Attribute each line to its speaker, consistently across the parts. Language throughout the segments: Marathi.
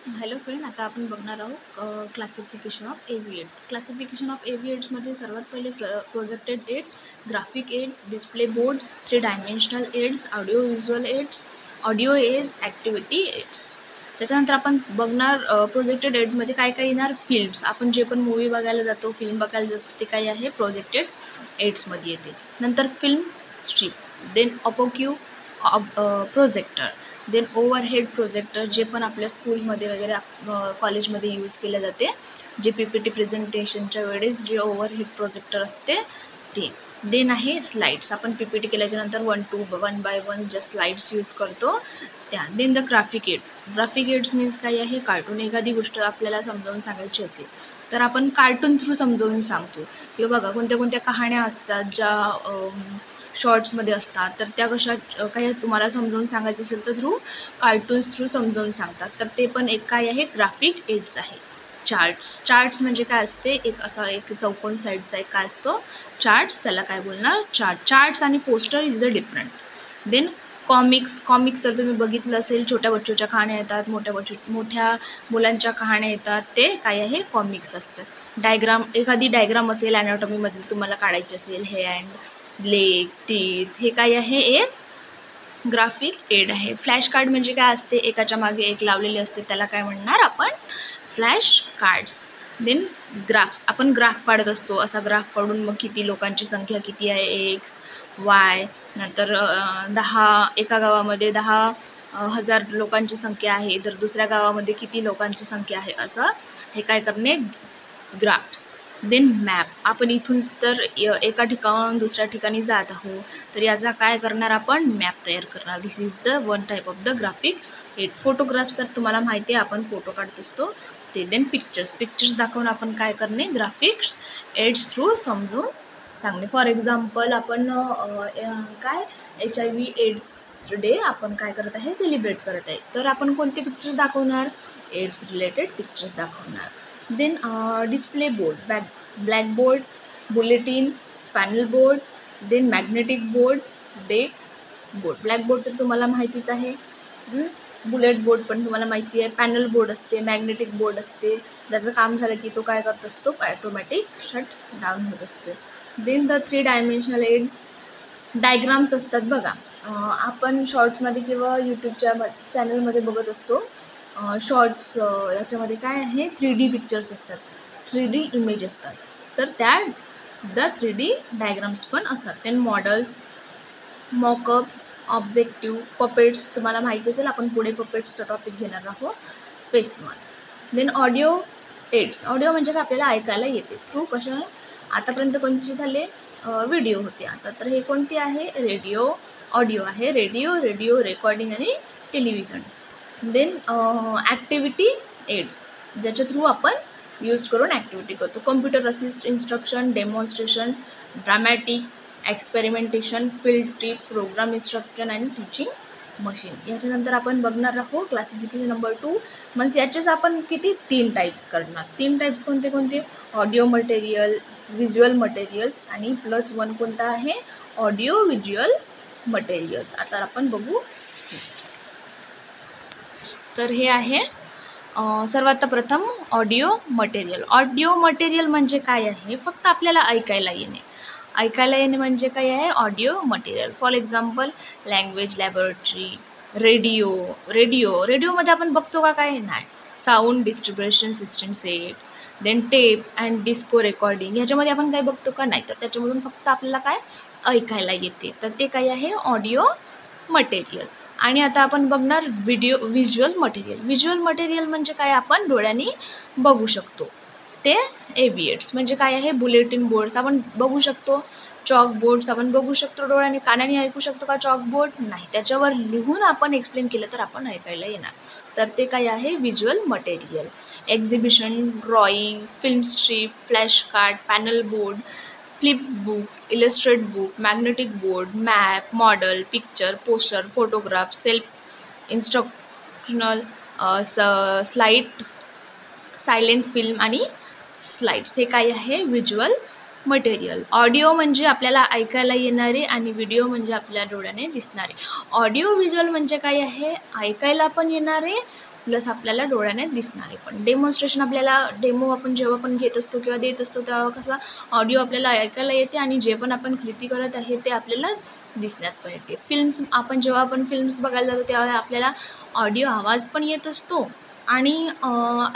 Speaker 1: हॅलो फ्रेंड, आता आपण बघणार आहोत classification of AV aid. Classification of AV एड्समध्ये सर्वात पहिले projected aid, graphic aid, display boards, 3 dimensional aids, audio visual aids, audio aids, activity aids. त्याच्यानंतर आपण बघणार प्रोजेक्टेड एडमध्ये काय काय येणार. फिल्म्स, आपण जे पण मूवी बघायला जातो, फिल्म बघायला जातो, ते काय आहे प्रोजेक्टेड एड्समध्ये येते. नंतर film strip, then opaque projector, then overhead projector, जे पण आपल्या स्कूलमध्ये वगैरे कॉलेजमध्ये यूज केले जाते, जे PPT प्रेझेंटेशनच्या वेळेस जे ओव्हरहेड प्रोजेक्टर असते ते. देन आहे स्लाइड्स, आपण PPT केल्याच्यानंतर 1 ज्या स्लाइड्स यूज करतो त्या. Then the graphic aid. Graphic aids means काय आहे, कार्टून. एखादी गोष्ट आपल्याला समजावून सांगायची असेल तर आपण कार्टून थ्रू समजावून सांगतो. किंवा बघा कोणत्या कोणत्या कहाण्या असतात ज्या शॉर्ट्समध्ये असतात, तर त्या कशा काही तुम्हाला समजावून सांगायचं असेल तर कार्टून्स थ्रू समजावून सांगतात. तर ते पण एक काय आहे, ग्राफिक एड्स आहे. चार्ट्स म्हणजे काय असते, एक असा एक चौकोन साईडचा एक काय असतो चार्ट्स, त्याला काय बोलणार, चार्ट्स आणि poster is the different. Then comics तर तुम्ही बघितलं असेल, छोट्या बच्चोच्या कहाण्या येतात, मोठ्या मुलांच्या कहाण्या येतात, ते काय आहे, कॉमिक्स असतं. एखादी डायग्राम असेल ॲनाटॉमीमधली तुम्हाला काढायची असेल, हँड, लेग, टीथ, हे काय आहे, एक ग्राफिक एड आहे. फ्लॅश कार्ड म्हणजे काय असते, एकाच्या मागे एक लावलेले असते, त्याला काय म्हणणार आपण, फ्लॅश कार्ड्स. देन ग्राफ्स, आपण ग्राफ काढत असतो, असा ग्राफ काढून मग किती लोकांची संख्या किती आहे, एक्स वाय, नंतर 10, एका गावामध्ये 10,000 लोकांची संख्या आहे, तर दुसऱ्या गावामध्ये किती लोकांची संख्या आहे, असं हे काय करणे, ग्राफ्स. देन मॅप, आपण इथून तर एका ठिकाणाहून दुसऱ्या ठिकाणी जात आहोत, तर याचा काय करणार, आपण मॅप तयार करणार. This is the one type of the graphic aid. Photographs तर तुम्हाला माहिती आहे, आपण फोटो काढत असतो ते. देन पिक्चर्स दाखवून आपण काय करणे, ग्राफिक्स एड्स थ्रू समजून सांगणे. फॉर एक्झाम्पल, आपण काय HIV एड्स डे आपण काय करत आहे, सेलिब्रेट करत आहे, तर आपण कोणते पिक्चर्स दाखवणार, एड्स रिलेटेड पिक्चर्स दाखवणार. Then display board, blackboard, bulletin, panel board, then magnetic board, deck board. Blackboard तर तुम्हाला माहितीच आहे, बुलेट बोर्ड पण तुम्हाला माहिती आहे, पॅनल बोर्ड असते, मॅग्नेटिक बोर्ड असते, त्याचं काम झालं की तो काय करत असतो, ऑटोमॅटिक शट डाऊन होत असते. Then the 3 dimensional aid, diagrams असतात बघा, आपण शॉर्ट्समध्ये किंवा यूट्यूबच्या चॅनलमध्ये बघत असतो शॉर्ट्स, याच्यामध्ये काय आहे, 3D पिक्चर्स असतात, 3D इमेज असतात, तर त्या सुद्धा 3D डायग्राम्स पण असतात. Then models, mockups, objective, puppets, तुम्हाला माहिती असेल, आपण पुढे पपेट्सचा टॉपिक घेणार आहोत, specimen. Then audio aids, audio म्हणजे काय, आपल्याला ऐकायला येते थ्रू कशा, आतापर्यंत कोणते झाले, व्हिडिओ होते, आता तर हे कोणते आहे, रेडिओ, ऑडिओ आहे, रेडिओ रेकॉर्डिंग आणि टेलिव्हिजन. देन ॲक्टिव्हिटी एड्स, ज्याच्या थ्रू आपण यूज करून ॲक्टिव्हिटी करतो. Computer assist instruction, demonstration, dramatic, experimentation, field trip, program instruction आणि टीचिंग मशीन. याच्यानंतर आपण बघणार आहोत क्लासिफिकेशन नंबर 2. म्हणजे याचेच आपण किती 3 टाईप्स करणार. 3 टाईप्स कोणते कोणते, ऑडिओ मटेरियल, व्हिज्युअल मटेरियल्स आणि +1 कोणता आहे, ऑडिओ व्हिज्युअल मटेरियल्स. आता आपण बघू. तर हे आहे सर्वात प्रथम ऑडिओ मटेरियल. ऑडिओ मटेरियल म्हणजे काय आहे, फक्त आपल्याला ऐकायला येणे म्हणजे काय आहे, audio material. For example, language laboratory, रेडिओमध्ये आपण बघतो का, काय नाही, sound distribution system set, then tape and disco recording, ह्याच्यामध्ये आपण काय बघतो का, नाही, तर त्याच्यामधून फक्त आपल्याला काय ऐकायला येते, तर ते काय आहे, ऑडिओ मटेरियल. आणि आता आपण बघणार व्हिज्युअल मटेरियल म्हणजे काय, आपण डोळ्यांनी बघू शकतो, ते एव्हीएड्स. म्हणजे काय आहे, बुलेटिन बोर्ड्स आपण बघू शकतो, चॉक बोर्ड्स आपण बघू शकतो डोळ्याने, कानाने ऐकू शकतो का चॉक बोर्ड, नाही, त्याच्यावर लिहून आपण एक्सप्लेन केलं तर आपण ऐकायला येणार, तर ते काय आहे, visual material. Exhibition, drawing, film strip, flash card, panel board, flip book, illustrate book, magnetic board, map, model, picture, poster, photograph, self instructional, slide, silent film आणि स्लाइड्स, हे काय आहे, व्हिज्युअल मटेरियल. ऑडिओ म्हणजे आपल्याला ऐकायला येणारे आणि व्हिडिओ म्हणजे आपल्या डोळ्याने दिसणारे. ऑडिओ व्हिज्युअल म्हणजे काय आहे, ऐकायला पण येणारे प्लस आपल्याला डोळ्याने दिसणारे पण. डेमॉन्स्ट्रेशन आपल्याला डेमो आपण जेव्हा पण घेत असतो किंवा देत असतो तेव्हा कसा ऑडिओ आपल्याला ऐकायला येते आणि जे पण आपण कृती करत आहे ते आपल्याला दिसण्यात पण येते. जेव्हा आपण फिल्म्स बघायला जातो तेव्हा आपल्याला ऑडिओ आवाज पण येत असतो आणि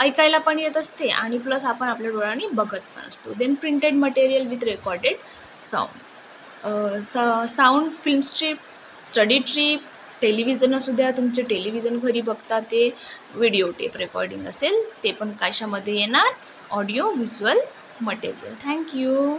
Speaker 1: ऐकायला पण येत असते आणि प्लस आपण आपल्या डोळ्यांनी बघत पण असतो. Then printed material with recorded sound. Sound film strip, study trip, television असू द्या, तुमचे टेलिव्हिजन घरी बघता ते व्हिडिओ टेप रेकॉर्डिंग असेल ते पण कशामध्ये येणार, ऑडिओ व्हिज्युअल मटेरियल. थँक्यू.